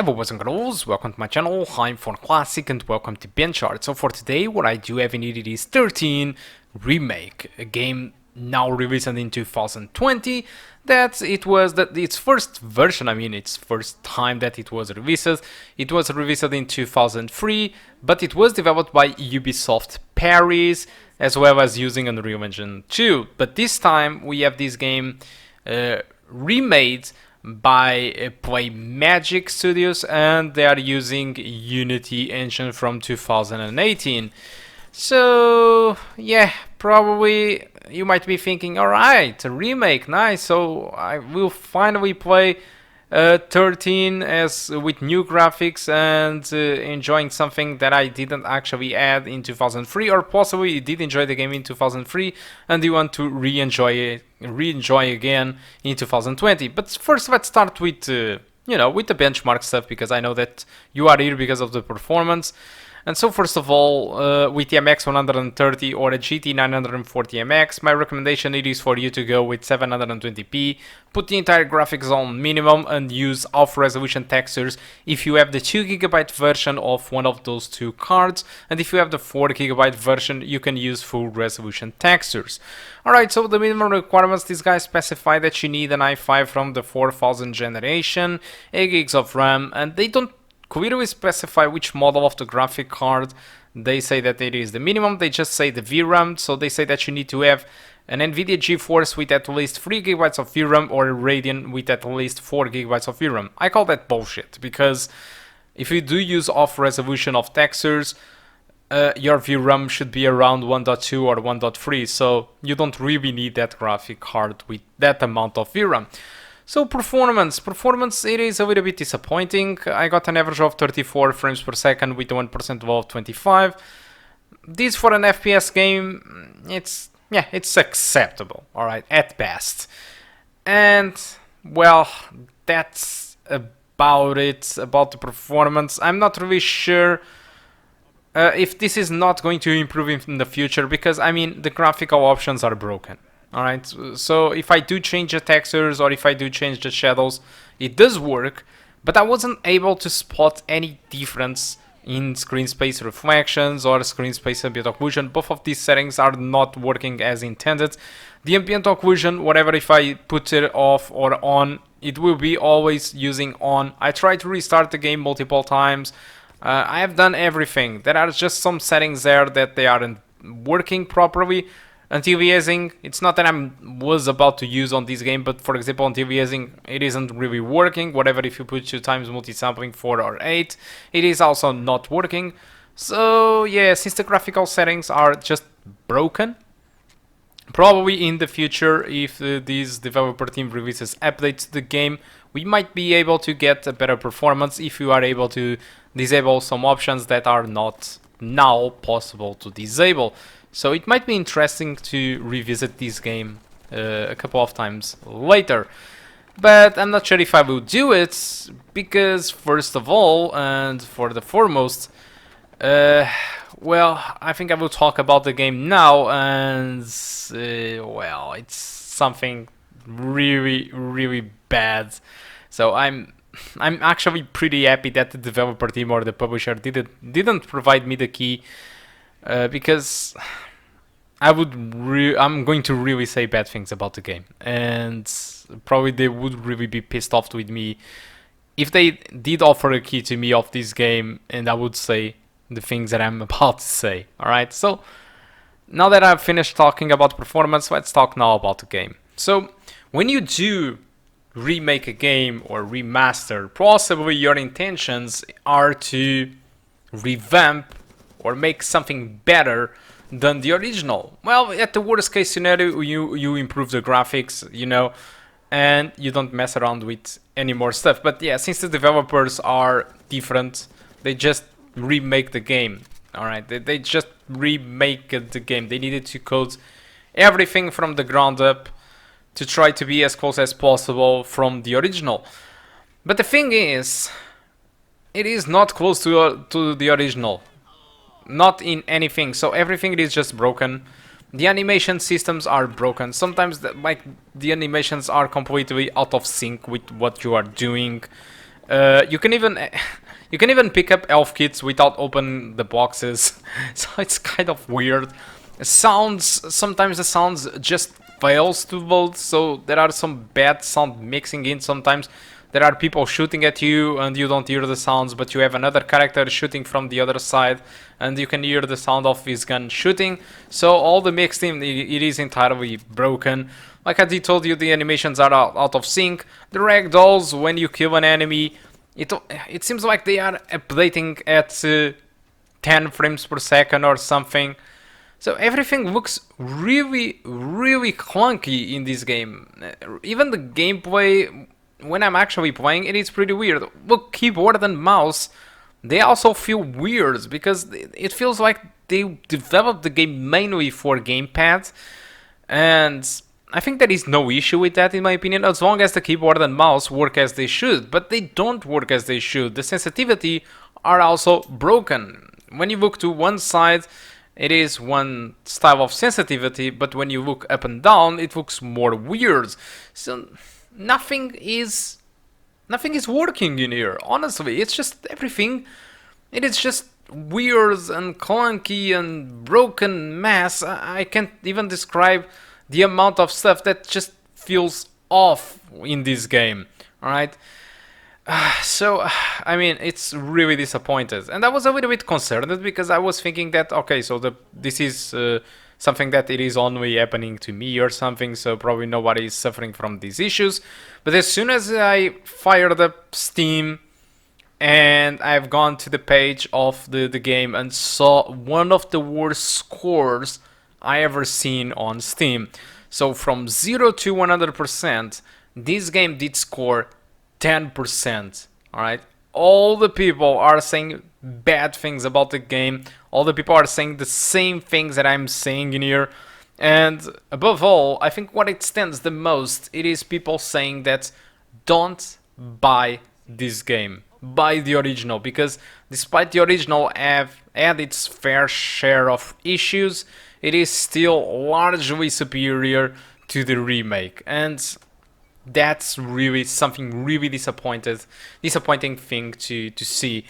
Hello boys and girls, welcome to my channel, I'm For Classic and welcome to BenchART. So for today what I do have in it is 13 Remake, a game now released in 2020, that it was its first version, its first time that it was released. It was released in 2003, but it was developed by Ubisoft Paris, as well as using Unreal Engine 2. But this time we have this game remade by Play Magic Studios, and they are using Unity engine from 2018. So yeah, probably you might be thinking, alright, a remake, nice, so I will finally play 13 as with new graphics and enjoying something that I didn't actually add in 2003, or possibly you did enjoy the game in 2003 and you want to re-enjoy again in 2020. But first let's start with with the benchmark stuff, because I know that you are here because of the performance. And so first of all, with the MX130 or a GT 940 MX, my recommendation it is for you to go with 720p, put the entire graphics on minimum and use off-resolution textures if you have the 2GB version of one of those two cards, and if you have the 4GB version you can use full resolution textures. Alright, so the minimum requirements, these guys specify that you need an i5 from the 4000 generation, 8GB of RAM, and they don't clearly specify which model of the graphic card. They say that it is the minimum, they just say the VRAM, so they say that you need to have an Nvidia GeForce with at least 3GB of VRAM or a Radeon with at least 4GB of VRAM. I call that bullshit, because if you do use off resolution of textures, your VRAM should be around 1.2 or 1.3, so you don't really need that graphic card with that amount of VRAM. So performance, it is a little bit disappointing. I got an average of 34 frames per second with a 1% low of 25. This for an FPS game, it's acceptable, alright, at best. And, well, that's about it, about the performance. I'm not really sure if this is not going to improve in the future, because, the graphical options are broken. Alright, so if I do change the textures or if I do change the shadows, it does work, but I wasn't able to spot any difference in screen space reflections or screen space ambient occlusion. Both of these settings are not working as intended. The ambient occlusion, whatever, if I put it off or on, it will be always using on. I tried to restart the game multiple times. I have done everything. There are just some settings there that they aren't working properly. Anti-aliasing, it's not that I was about to use on this game, but for example, anti-aliasing, it isn't really working. Whatever, if you put 2x multi-sampling 4 or 8, it is also not working. So yeah, since the graphical settings are just broken, probably in the future, if this developer team releases updates to the game, we might be able to get a better performance if you are able to disable some options that are not now possible to disable. So it might be interesting to revisit this game a couple of times later. But I'm not sure if I will do it, because first of all, and for the foremost, well, I think I will talk about the game now, and well, it's something really bad. So I'm actually pretty happy that the developer team or the publisher didn't provide me the key. Because I'm going to really say bad things about the game, and probably they would really be pissed off with me if they did offer a key to me of this game, and I would say the things that I'm about to say. Alright, so now that I've finished talking about performance, let's talk now about the game. So when you do remake a game or remaster, possibly your intentions are to revamp or make something better than the original. Well, at the worst case scenario, you improve the graphics, and you don't mess around with any more stuff. But yeah, since the developers are different, they just remake the game. Alright, they just remake the game. They needed to code everything from the ground up to try to be as close as possible from the original. But the thing is, it is not close to the original. Not in anything, so everything is just broken. The animation systems are broken. Sometimes the animations are completely out of sync with what you are doing. You can even you can even pick up elf kits without opening the boxes. So it's kind of weird. Sometimes the sounds just fails to load, so there are some bad sound mixing in sometimes. There are people shooting at you and you don't hear the sounds, but you have another character shooting from the other side and you can hear the sound of his gun shooting. So all the mixed in, it is entirely broken. Like I told you, the animations are out of sync. The ragdolls, when you kill an enemy, it seems like they are updating at 10 frames per second or something. So everything looks really, really clunky in this game. Even the gameplay, when I'm actually playing, it is pretty weird. Look, keyboard and mouse, they also feel weird because it feels like they developed the game mainly for gamepad, and I think there is no issue with that in my opinion, as long as the keyboard and mouse work as they should, but they don't work as they should. The sensitivity are also broken. When you look to one side, it is one style of sensitivity, but when you look up and down, it looks more weird. So nothing is working in here, honestly. It's just everything, it is just weird and clunky and broken mess. I can't even describe the amount of stuff that just feels off in this game. Alright, so I mean, it's really disappointed, and I was a little bit concerned because I was thinking that okay, so this is something that it is only happening to me or something, so probably nobody is suffering from these issues. But as soon as I fired up Steam and I've gone to the page of the game and saw one of the worst scores I ever seen on Steam. So from 0 to 100%, this game did score 10%. Alright? All the people are saying bad things about the game. All the people are saying the same things that I'm saying in here. And above all, I think what it stands the most, it is people saying that don't buy this game. Buy the original, because despite the original had its fair share of issues, it is still largely superior to the remake. And that's really something really disappointing thing to see.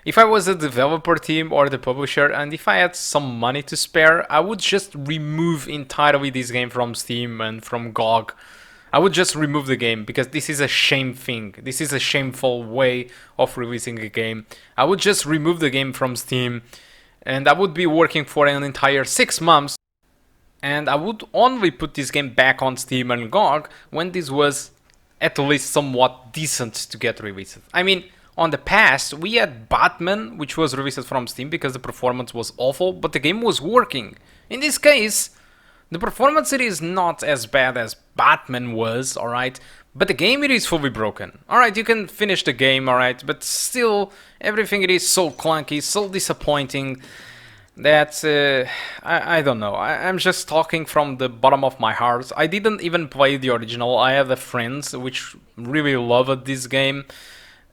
If I was a developer team or the publisher, and if I had some money to spare, I would just remove entirely this game from Steam and from GOG. I would just remove the game, because this is a shame thing. This is a shameful way of releasing a game. I would just remove the game from Steam, and I would be working for an entire 6 months, and I would only put this game back on Steam and GOG when this was at least somewhat decent to get released. I mean, on the past, we had Batman, which was released from Steam because the performance was awful, but the game was working. In this case, the performance it is not as bad as Batman was, alright, but the game it is fully broken. Alright, you can finish the game, alright, but still, everything it is so clunky, so disappointing, that, I don't know, I'm just talking from the bottom of my heart. I didn't even play the original. I have a friend which really loved this game,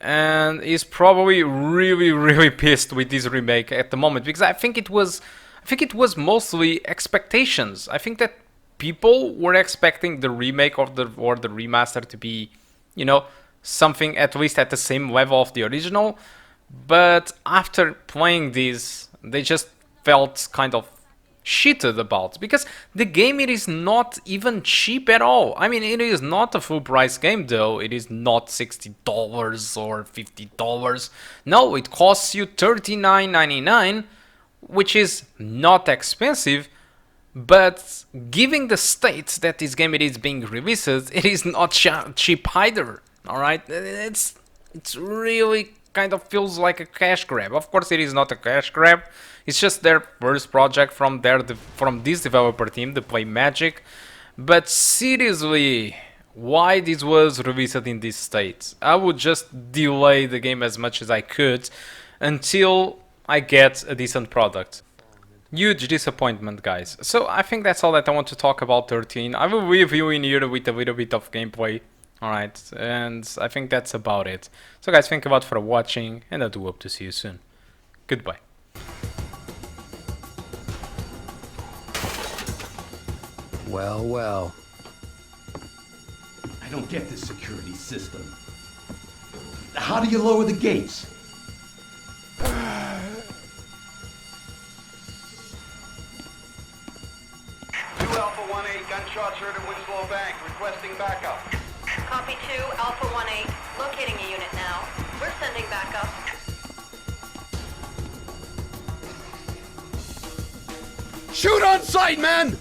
and is probably really pissed with this remake at the moment, because I think it was mostly expectations. I think that people were expecting the remake or the remaster to be, you know, something at least at the same level of the original, but after playing this, they just felt kind of shitted about, because the game it is not even cheap at all. I mean, it is not a full price game though. It is not $60 or $50. No, it costs you $39.99, which is not expensive, but given the state that this game it is being released, it is not cheap either. Alright, it's really kind of feels like a cash grab. Of course it is not a cash grab, it's just their first project from this developer team, the Play Magic. But seriously, why this was released in this state? I would just delay the game as much as I could until I get a decent product. Huge disappointment, guys. So I think that's all that I want to talk about 13. I will review in here with a little bit of gameplay. Alright, and I think that's about it. So guys, thank you a lot for watching, and I do hope to see you soon. Goodbye. Well, well. I don't get this security system. How do you lower the gates? 2-Alpha-1-8, gunshots heard at Winslow Bank, requesting backup. Copy 2-Alpha-1-8, locating a unit now. We're sending backup. Shoot on sight, man!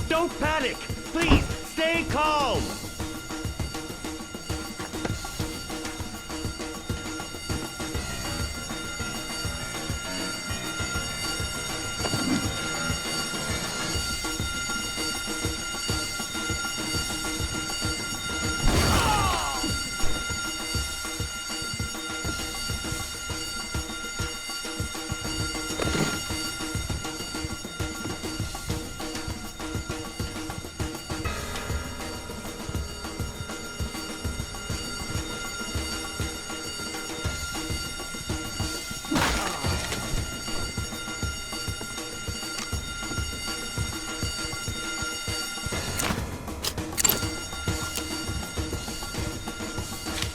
Don't panic! Please, stay calm!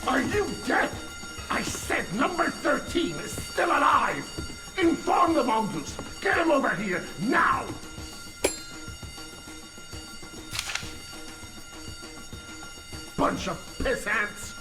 Are you dead? I said number 13 is still alive! Inform the Mongoose! Get him over here, now! Bunch of pissants!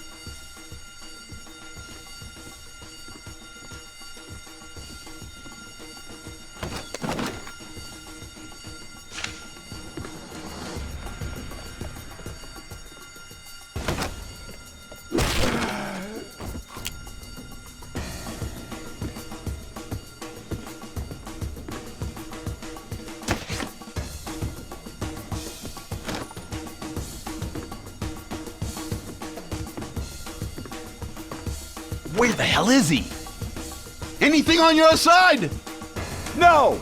Where the hell is he? Anything on your side? No!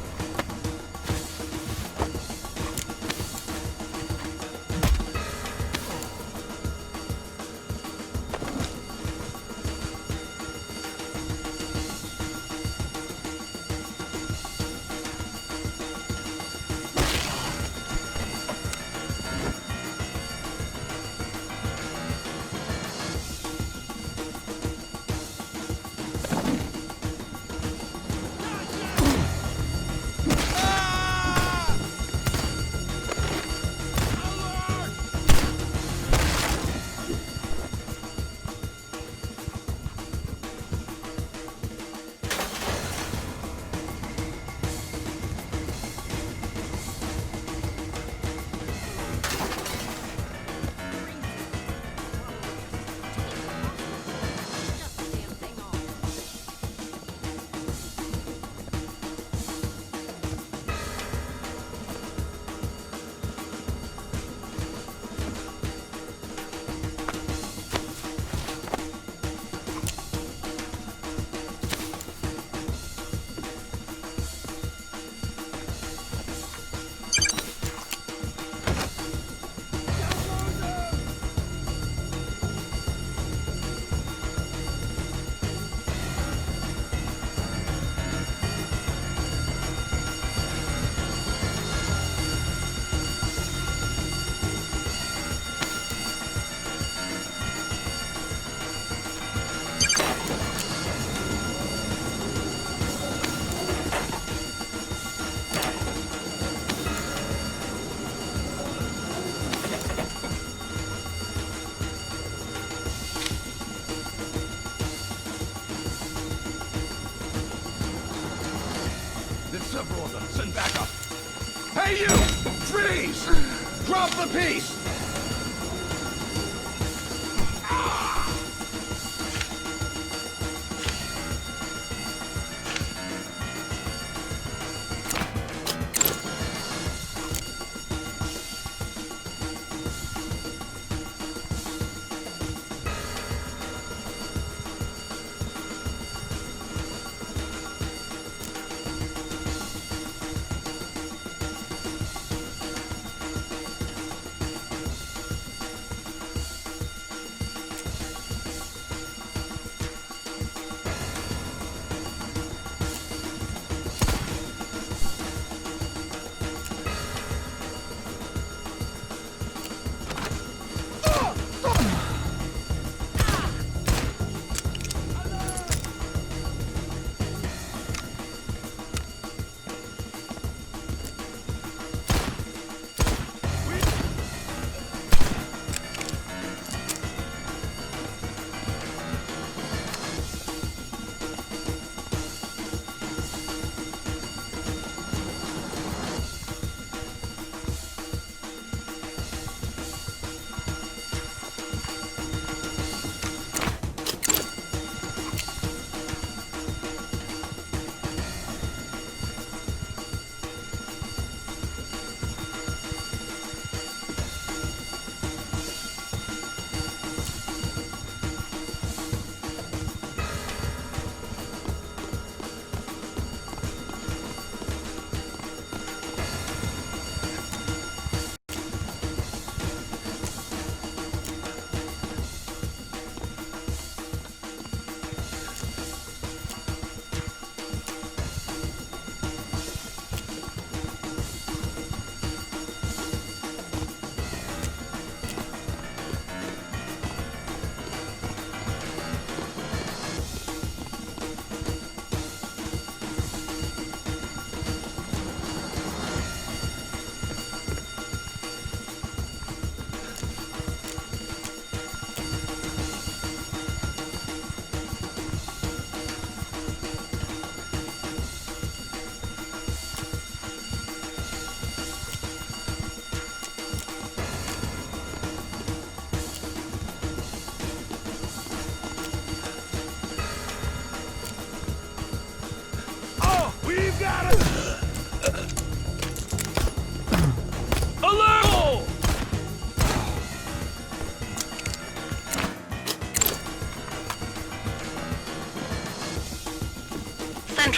There's several of them. Send backup. Hey, you! Freeze! Drop the piece!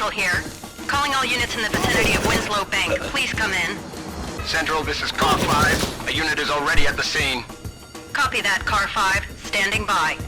Central here. Calling all units in the vicinity of Winslow Bank. Please come in. Central, this is Car 5. A unit is already at the scene. Copy that, Car 5. Standing by.